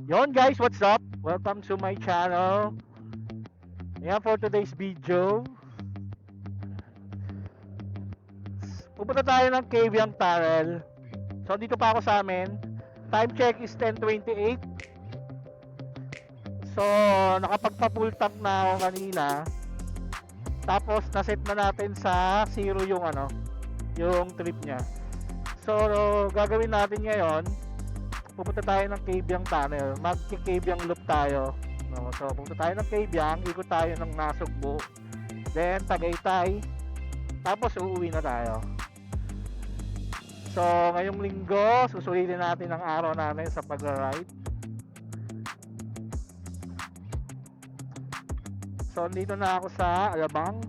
Yon guys, what's up? Welcome to my channel. Ayan for today's video. Pupunta tayo ng Caviang Tunnel. So dito pa ako sa amin. Time check is 10:28. So nakapagpa-full tank na ako kanina. Tapos naset na natin sa 0 yung trip niya. So gagawin natin ngayon, pupunta tayo ng Caviang Tunnel. Magki-Caviang loop tayo. No, so pupunta tayo ng Caviang, ikot tayo ng Nasugbu. Then Tagaytay. Tapos uuwi na tayo. So ngayong linggo, susulitin natin ang araw namin sa pag-ride. So dito na ako sa Alabang.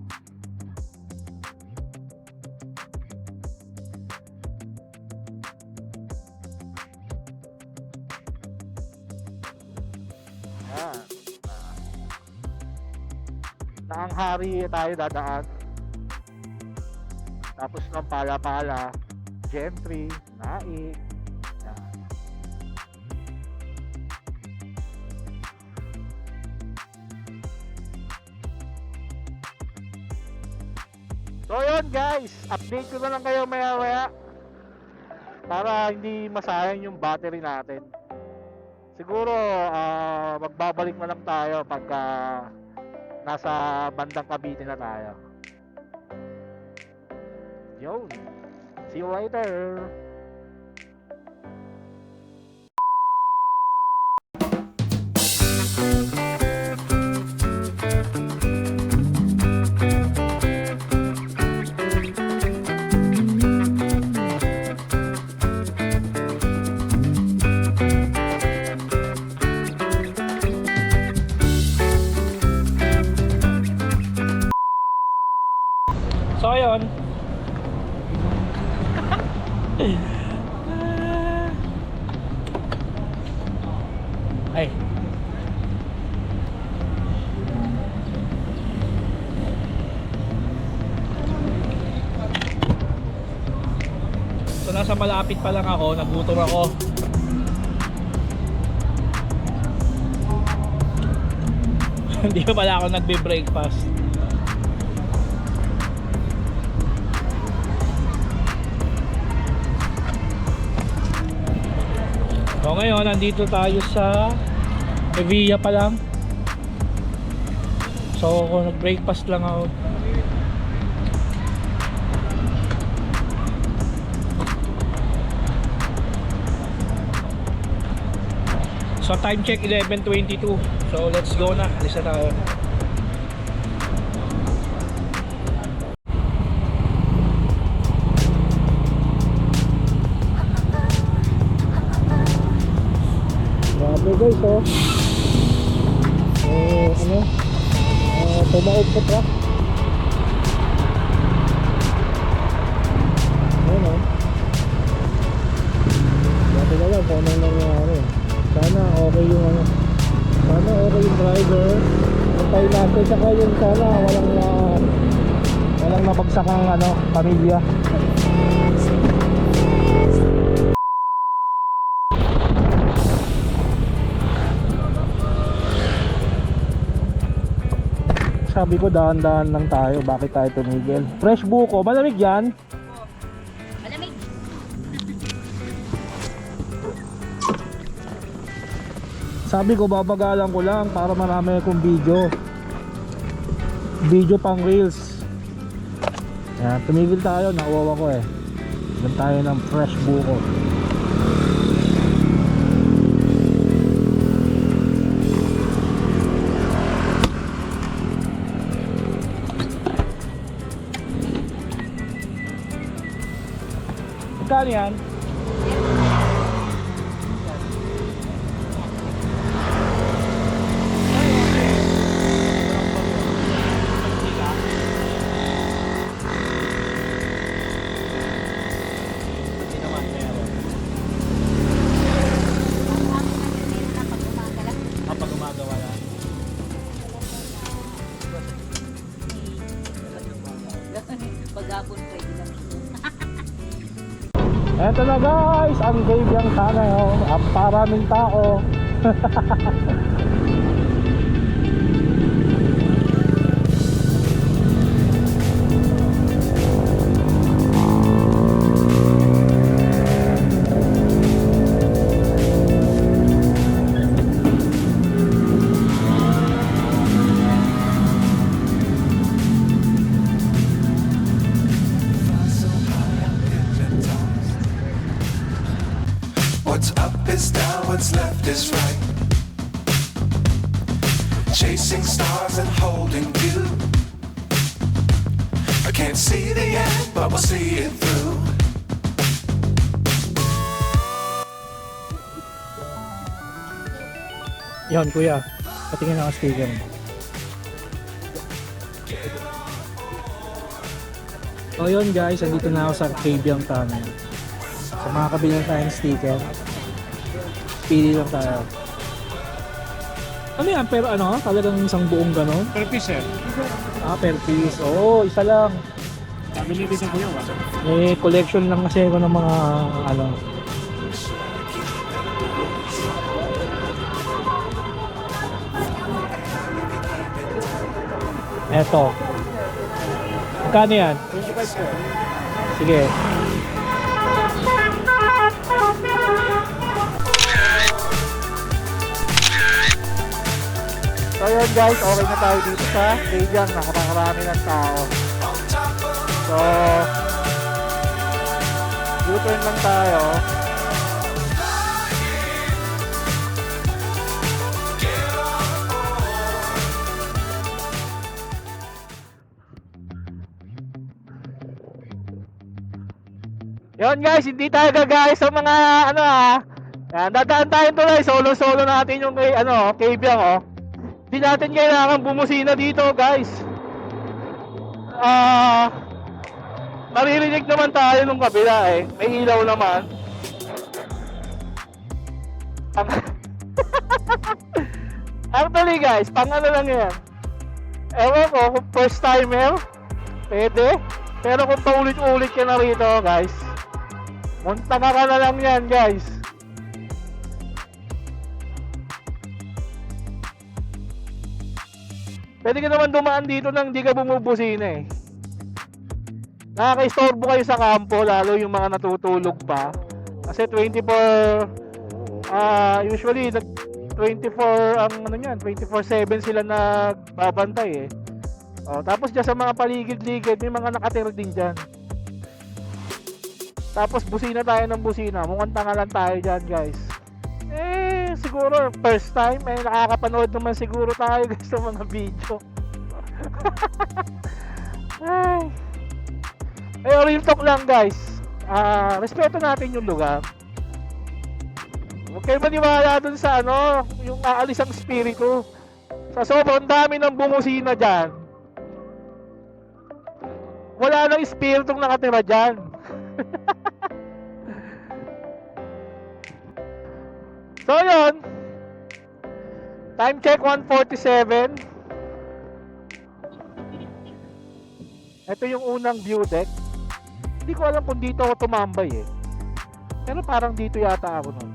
Naanghari tayo dadaan. Tapos ng Pala-Pala, Gentry, Naik. Yan. So yun guys, update ko na lang kayo maya-maya para hindi masayang yung battery natin. Siguro magbabalik na lang tayo pagka nasa bandang Cavite na tayo. Yo, see you later. So ayun. Ay. So nasa malapit pa lang ako, nagutom ako. Hindi pa pala ako nagbe-breakfast. So ngayon, nandito tayo sa Evilla pa lang. So nag-breakfast lang ako. So time check 11:22. So let's go na, alis na tayo. Guys, tumaob sa truck. Ayun o. Dati na lang kung anong nangyari. Sana okay yung sana okay yung driver. Antay natin, saka yung sana walang nabagsakang pamilya. Sabi ko dahan-dahan lang tayo, bakit tayo tumigil? Fresh buko, malamig yan? Malamig. Sabi ko babagalan ko lang para marami akong video pang reels. Yan, tumigil tayo, nauwawa ko eh. Doon tayo ng fresh buko. Magkano yan? Kapag gumagawa lang. Paghapon pwede lang. Eto na guys, ang Caviang Tunnel. Paraming tao. What's up is down, what's left is right. Chasing stars and holding you. I can't see the end, but we'll see it through. Yon kuya, patingin ako sticker mo. So yun guys, andito na ako sa Cabiang Tunnel. So makakabili na tayo ng sticker. Pili lang tayo. Ano yan? Pero ano? Talagang isang buong ganon? Per piece sir. Ah, per piece. Oo, isa lang. Pabili din ko yun. May collection lang kasi ako ng mga ano. Eto. Magkano yan? 25 sir. Sige. So yun guys, okay na tayo dito sa stadium. Nakakarami ng tao. So, U-turn lang tayo. Yun guys, hindi tayo gagaya sa mga ano Yan, dadaan tayo tuloy. Solo-solo natin yung Cabiang Hindi natin kailangan bumusina dito guys. Maririnig naman tayo nung kabila May ilaw naman. Actually guys, pang ano lang yan. Ewan ko kung first timer, pwede. Pero kung paulit-ulit ka na rito guys, munta ka na lang yan guys. Pwede ka naman dumaan dito nang di ka bumubusina Nakaka-istorbo kayo sa kampo, lalo yung mga natutulog pa. Kasi 24 usually 24 ang 24/7 sila nagbabantay tapos diyan sa mga paligid-ligid may mga nakatira din diyan. Tapos busina tayo ng busina, mukhang tanga lang tayo diyan guys. Siguro first time nakakapanood naman siguro tayo guys sa mga video. Real talk lang guys. Respeto natin yung lugar. Huwag kayo maniwala dun sa yung aalis ang spirito. Sa sobrang dami ng bumusina dyan, wala nang spiritong nakatira dyan. So yun, time check 1:47. Ito yung unang view deck. Hindi ko alam kung dito ako tumambay pero parang dito yata ako nun.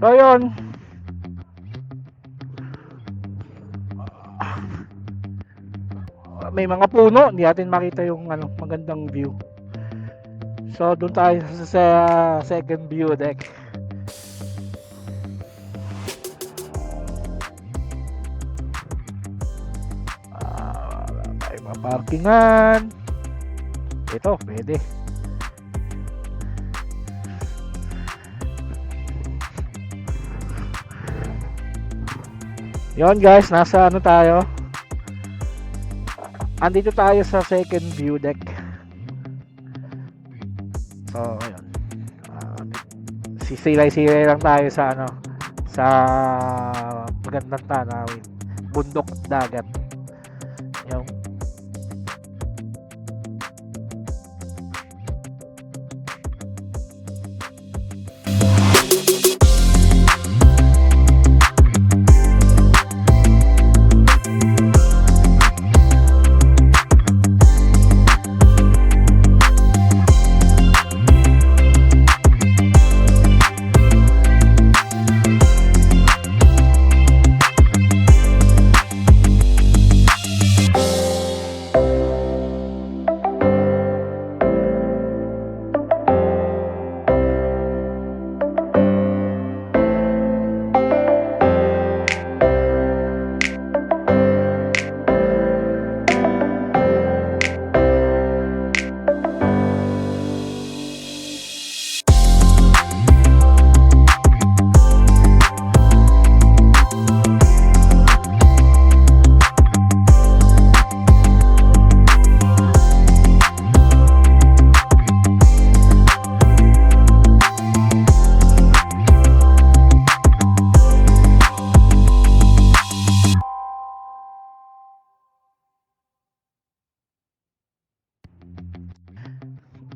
So yun. May mga puno, hindi natin makita yung ano, magandang view. So doon tayo sa second view deck. Wala tayong mga parkingan. Ito, pwede. Yon guys, nasa ano tayo? Andito tayo sa second view deck. So, ayun. Sisilay-silay lang tayo sa ano, sa magandang tanawin. Bundok at dagat. Yung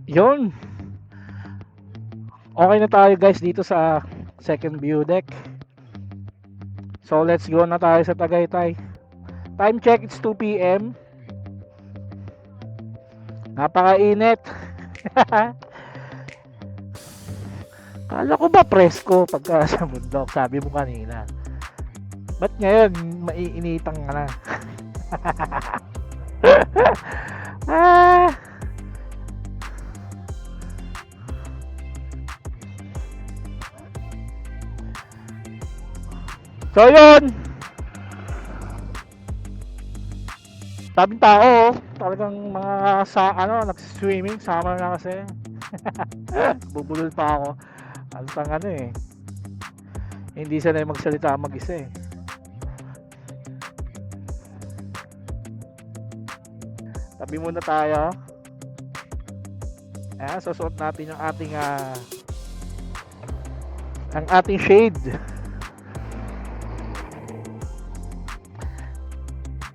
yun. Okay na tayo guys dito sa second view deck. So let's go na tayo sa Tagaytay. Time check, it's 2 PM. Napakainit. Kala ko ba presko pagka sa bundok, sabi mo kanina. Ba't ngayon maiinitang ka na? ah. So yun. Tabing tao, talagang mga sa ano, nag-swimming, summer na kasi. Bubulol pa ako. Altang ano eh. Hindi sanay magsalita mag-isa eh. Tabi muna tayo. Ayan, susuot natin yung ating ang ating shade.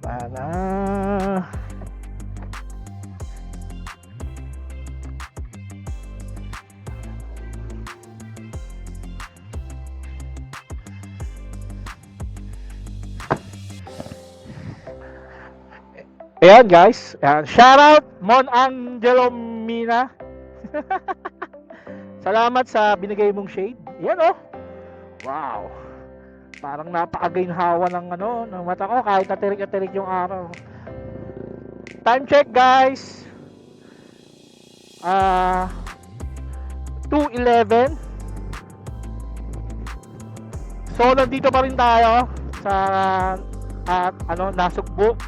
Para ayan guys, ayan. Shout out Mon Angelo Mina. Salamat sa binigay mong shade. Yan oh. Wow. Parang napakaginhawa ng ano, ng mata ko kahit natirik-tirik yung araw. Time check guys. 2:11. So nandito pa rin tayo sa ano, Nasugbu.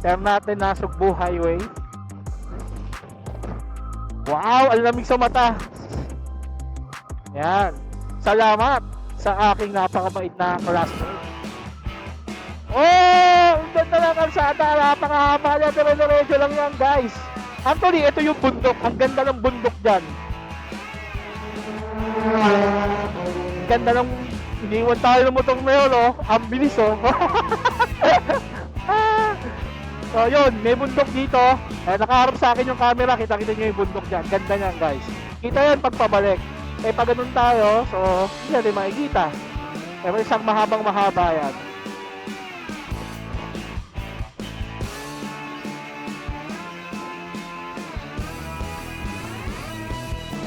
Term natin Nasugbu Highway. Wow, ang lamig sa mata. Yan. Salamat sa aking napakabait na classmate. Oh, ang ganda ng kalsada, napakahaba niya, dire-diretso lang yan guys. Actually, ito yung bundok, ang ganda ng bundok dyan. Ang ganda ng, iniwan tayo ng motor na yun, oh. Ang bilis, oh. So yun, may bundok dito. Nakaharap sa akin yung camera, kita-kita nyo yung bundok dyan. Ganda niyan guys. Kita yan pagpabalik. Eh pag ganun tayo, so hindi natin makikita. Pero isang mahaba yan.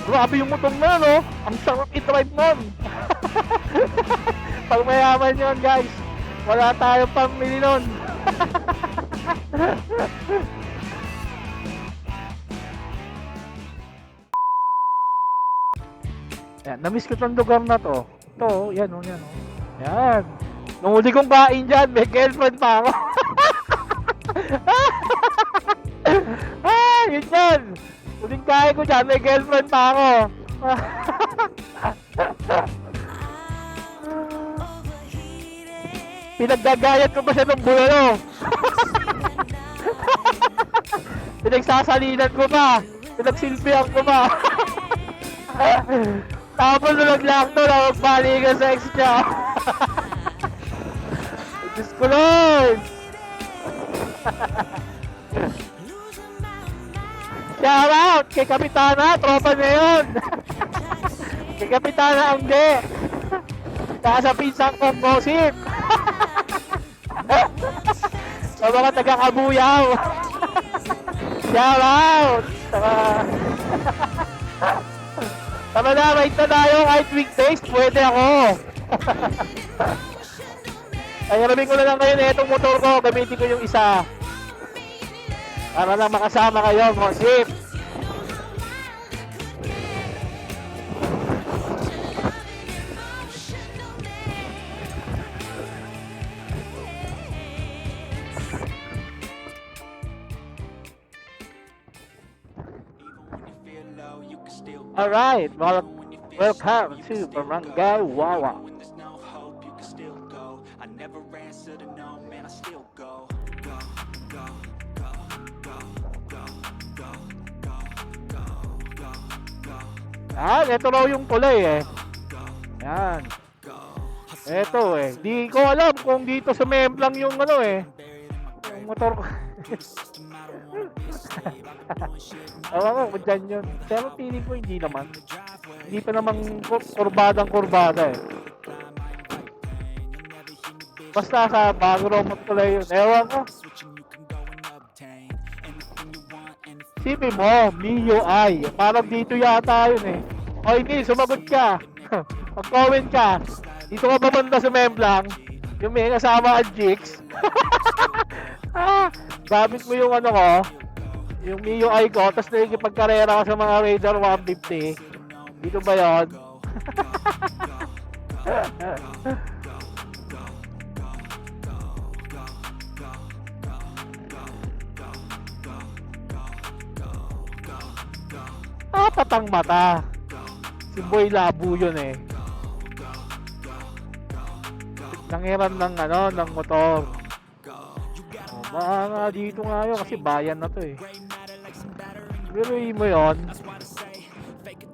Grabe yung motor na, no? Ang sarap i-drive nun. Pag mayaman yun guys, wala tayong pambili nun. Yan, namiss ko tong lugar na to. Ito, yan o, yan o. Yan. Nung huli kong kain dyan, may girlfriend pa ako. Yun yan. Huling kain ko dyan, may girlfriend pa ako. Pinaggagayat ko pa siya ng bulalo. Pinagsasalinan ko pa. Pinagsilbihan ko pa. Tapos nalaglag to na magbalikan sa ex niya. Diyos ko Lord. Shout out kay Kapitana, tropa na yun. Kay Kapitana Angge. Saka sa pinsang kong gossip. Sa mga taga-Kabuyaw. Shout out. Tama na, right na tayo. Kahit weekdays, pwede ako. Ay, haramin ko na lang ngayon itong motor ko. Gamitin ko yung isa. Para lang makasama kayo, gossip. Alright, welcome to Barangay Wawa. Ito raw yung kulay eh. Yan. Ito eh. Di ko alam kung dito sa Memplang yung ano eh. Yung motor ko. Alam ko kung dyan yun. Pero feeling ko hindi naman. Hindi pa namang kurbadang-kurbada eh. Basta sa bago raw kulay yun. Ewan ko. Sipin mo, Mio I. Parang dito yata yun eh. O hindi, sumagot ka. Mag-comment ka. Dito ka ba banda sa Memplang? Yung may kasama ang Jigs. Gamit mo yung ano ko. Yung Mio I ko. Tapos nakikipagkarera ko sa mga Raider 150. Dito ba yun? Patang mata. Si Boy Labo yun eh. Nangiran ng ano, ng motor. Oh, baka dito nga yun kasi bayan na to eh. Biruin mo yun.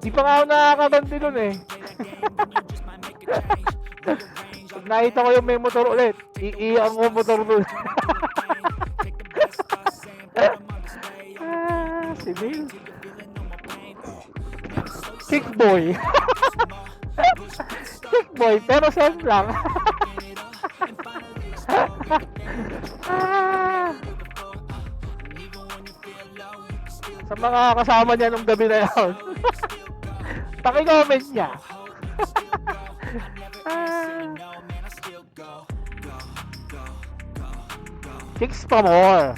Di pa nga ako nakakaganti nun eh. Pag nakita ko yung may motor ulit, iiyang ko motor dun. Si Bill. Kickboy. Kickboy, pero same lang. Sa mga kasama niya nung gabi na yun. Paki-comment niya. Kicks pa more.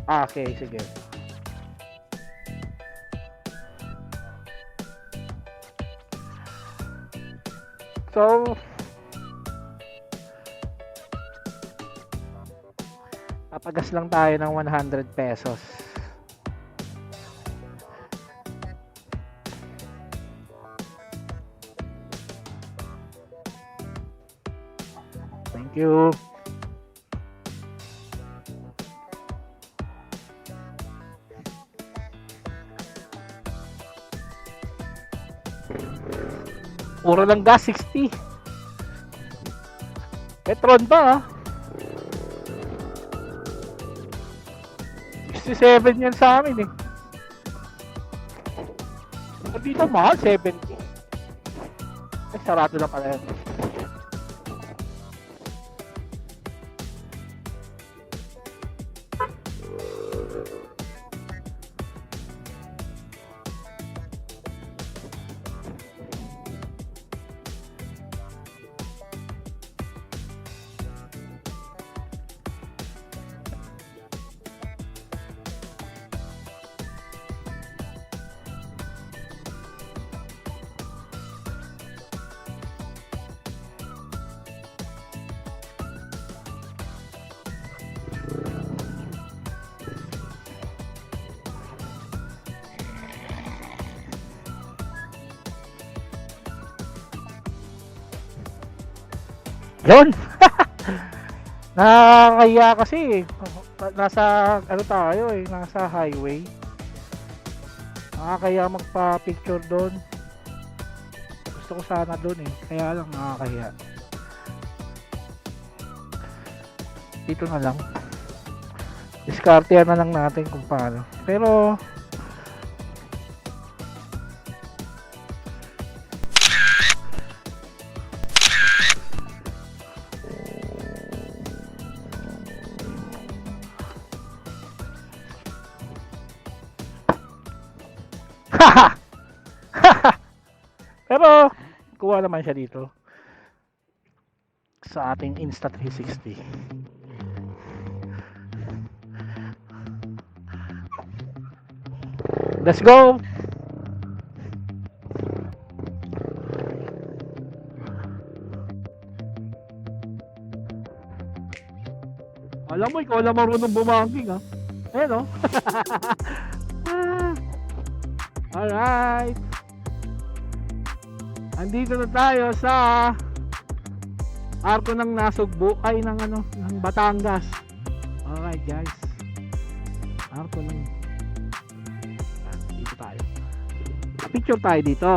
Okay, sige. So, papagas lang tayo ng 100 pesos. Thank you. Puro lang gas, 60. Petron pa ah. 67 yan sa amin eh. Dito mahal, 70. Ay, sarado na pala yan. Yun! Nakakaya kasi nasa ano tayo eh, nasa highway. Nakakaya magpa-picture doon. Gusto ko sana doon eh, kaya lang nakakaya. Dito na lang. Diskartehan na lang natin kung paano. Pero pero kuha naman siya dito sa ating Insta360. Let's go. Alam mo, ikaw lang marunong bumangking ha. Ayan o. Alright. Andito na tayo sa arko ng Nasugbu ay ng ano, ng Batangas. Alright guys. Arko ng dito tayo. Picture tayo dito.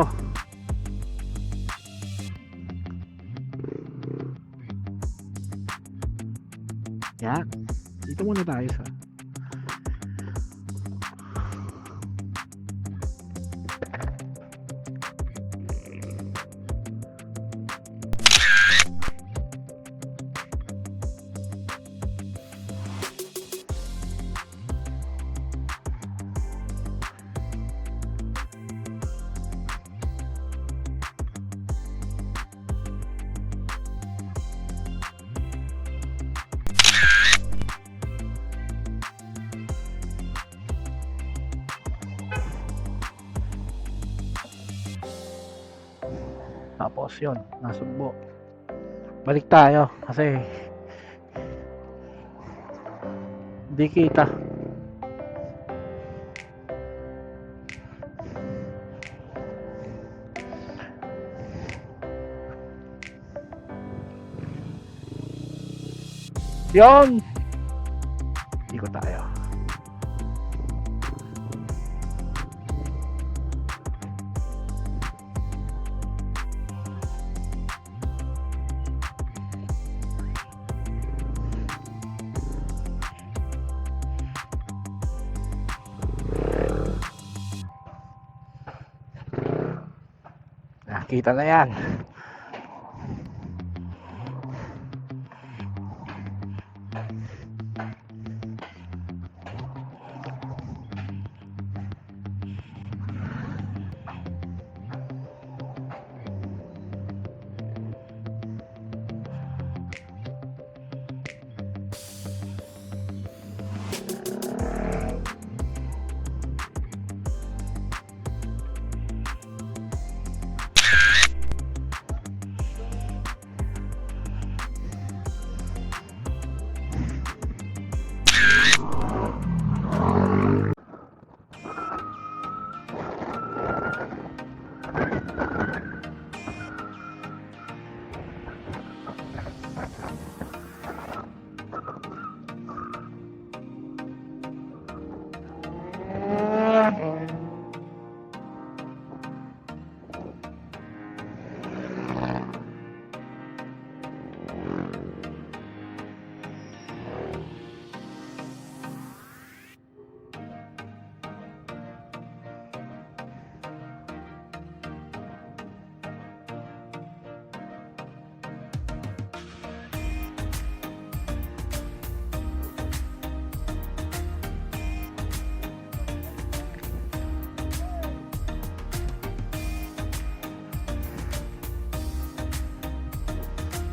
Yan. Dito muna tayo sa tapos yun, Nasugbo. Balik tayo kasi hindi kita. Yun, ikot tayo. Nakita na yan.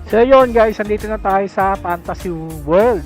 So yun guys, andito na tayo sa Fantasy World.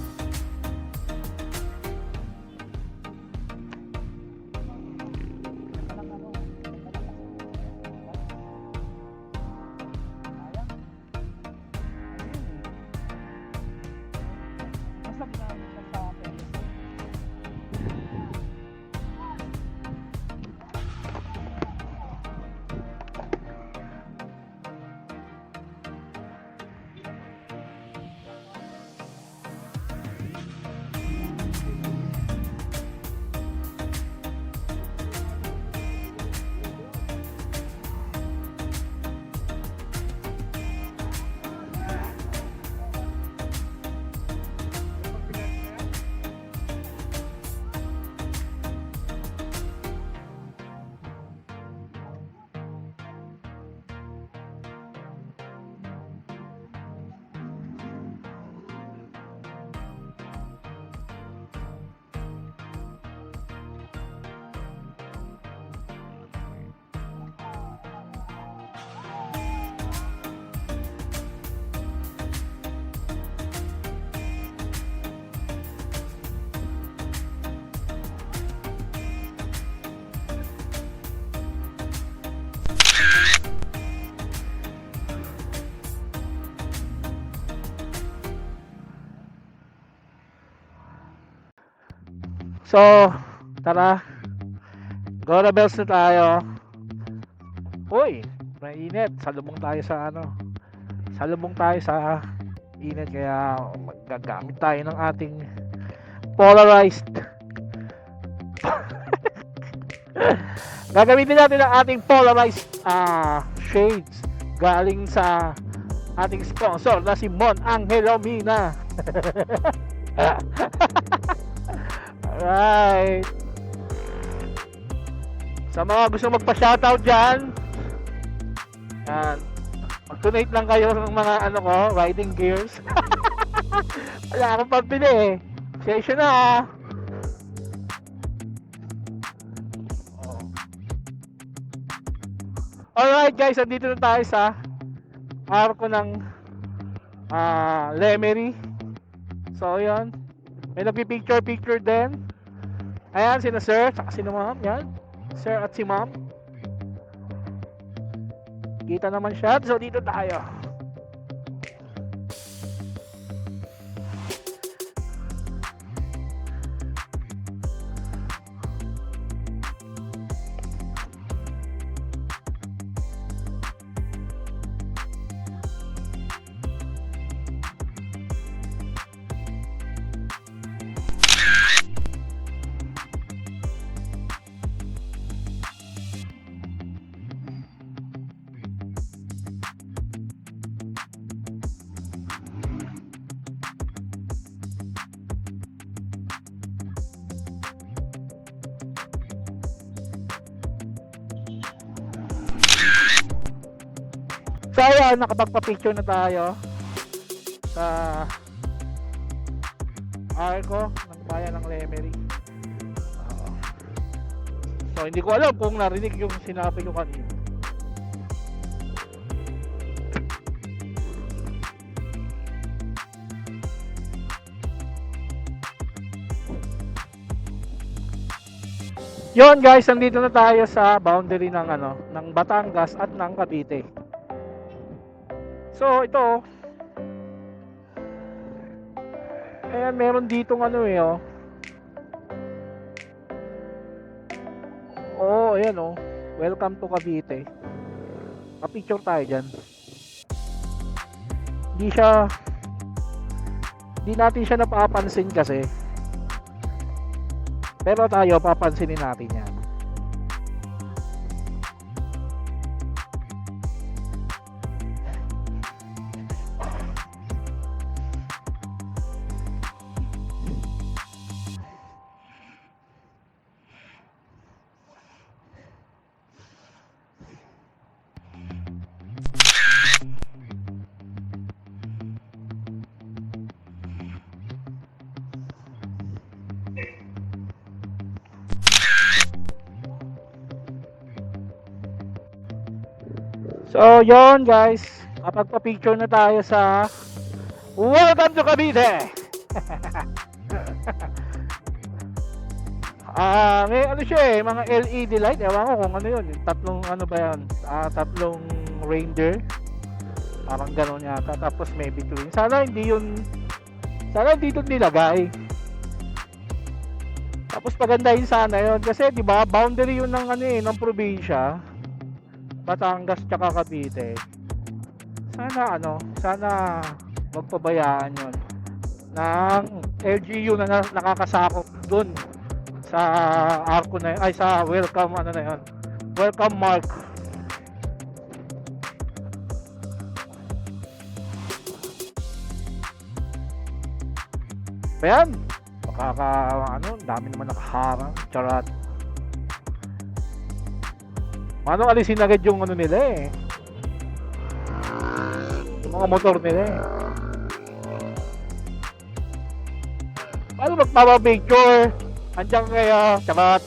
So, tara. Go Rebels na tayo. Uy, mainit. Salubong tayo sa ano. Salubong tayo sa init, kaya magagamit tayo ng ating polarized. Gagamitin natin ang ating polarized shades galing sa ating sponsor na si Mon Angelo Mina. Alright. Sa mga gusto magpa-shoutout dyan, yan, mag-donate lang kayo ng mga ano ko, riding gears. Wala akong pambili eh. Session na ah. Alright guys, andito na tayo sa arko ng Lemery. So yun, may nagpi-picture din. Ayan, sina sir, saka sina ma'am. Yan, sir at si ma'am. Kita naman siya. So dito tayo. So ayan, nakapagpa-picture na tayo sa arko ng bayan ng Lemery. So hindi ko alam kung narinig yung sinabi ko kanina. Yon guys, nandito na tayo sa boundary ng ano, ng Batangas at ng Cavite. So ito, ayan, meron ditong ano eh, oh. Oh, ayan oh. Welcome to Cavite. Pa-picture tayo dyan. Hindi natin siya napapansin kasi. Pero tayo, papansinin natin yan. So, yon guys. Kapag-picture na tayo sa Welcome to Cavite! May ano siya eh, mga LED light. Ewan ko kung ano yun. Tatlong ano ba yan? Tatlong reindeer. Parang gano'n yata. Tapos may between. Sana hindi dito nilagay. Tapos pagandahin sana yun. Kasi di ba boundary yun ng ano eh, ng probinsya. Batangas tsaka Cavite. Sana magpabayaan yun ng LGU na nakakasakop dun sa arko na yun, ay sa welcome ano na yun, welcome mark. Ayan, dami naman nakaharang. Charot. Manong alisin agad yung ano nila eh, yung mga motor nila eh. Paano magpapapicture? Andiyan kaya, charot.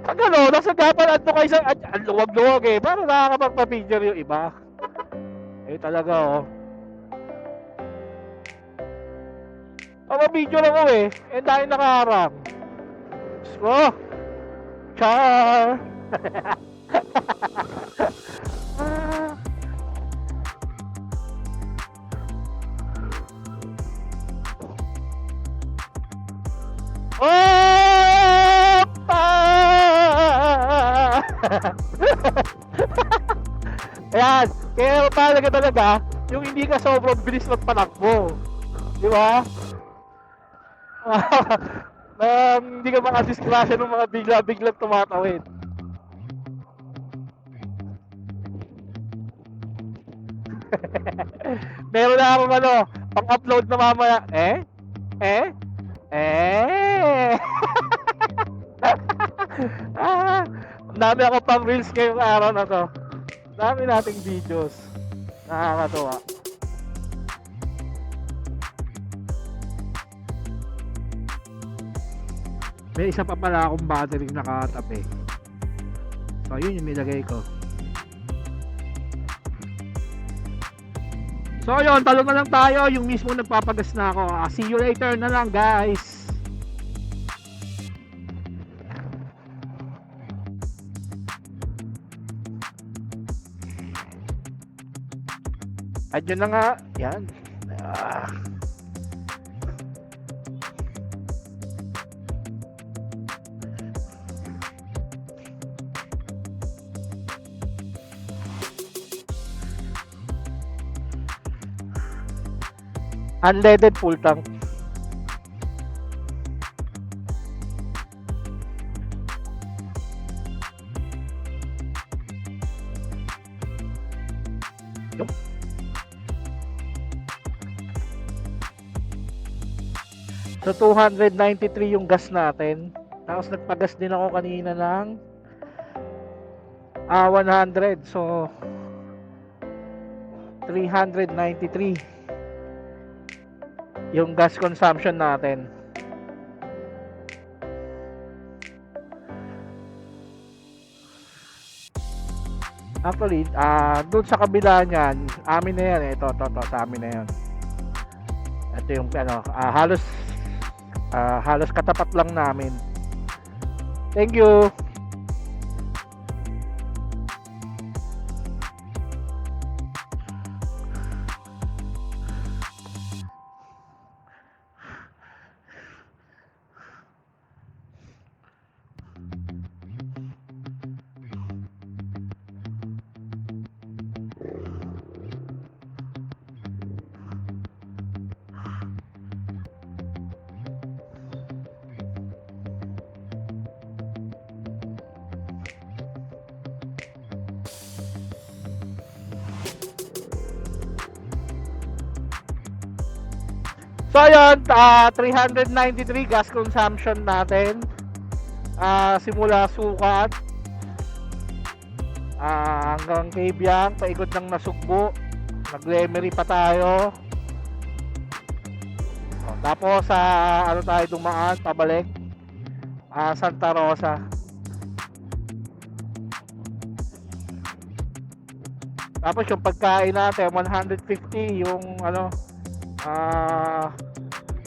Pag ano, nasa dapat ato kayo sa luwag-luwag eh, para nakakapagpapicture yung iba. Eh talaga oh. Papapicture ako eh, dahil nakaharang. So, char! Ayan, kaya talaga talaga, yung hindi ka sobrang bilis magpatakbo. Di ba? Hindi ka makadisgrasya ng mga bigla-biglang tumatawid. Meron na akong pang-upload na mamaya. Ang dami ako pang reels ngayong araw na to. Dami nating videos. Nakakatuwa. May isa pa pala akong battery nakatabi. So yun yung nilagay ko. So yun, talo na lang tayo. Yung mismo nagpapagas na ako. See you later na lang guys. Adyan na nga. Yan. Unleaded full tank. Yup. So 293 yung gas natin. Tapos nagpagas din ako kanina ng 100. So 393 yung gas consumption natin. Actually, doon sa kabila niyan, amin na yan. Ito, sa amin na yan. Ito yung halos katapat lang namin. Thank you. So ayun, 393 gas consumption natin. Simula sukat hanggang Kabyang, paikot ng Nasugbo, nag-Lemery pa tayo. Tapos ano tayo dumaan, pabalik Santa Rosa. Tapos yung pagkain natin 150, yung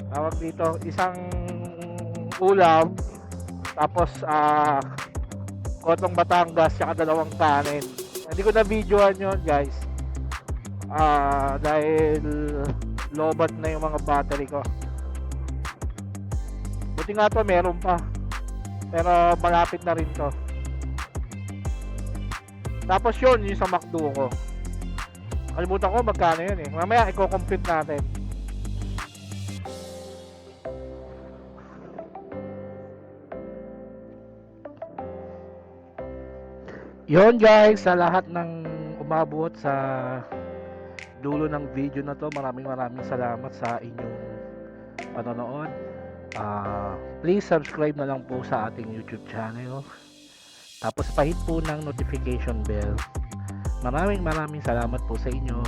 tawag dito, isang ulam, tapos kotong Batangas saka dalawang kanin. Hindi ko na videoan yun guys, dahil lobat na yung mga battery ko. Buti nga to meron pa, pero malapit na rin to. Tapos yun yung sa McDo ko, kalimutan ko magkano yun eh. Mamaya i-compute natin. Yon guys, sa lahat ng umabot sa dulo ng video na to, maraming salamat sa inyong panonood. Please subscribe na lang po sa ating YouTube channel. Tapos pahit po ng notification bell. Maraming salamat po sa inyo.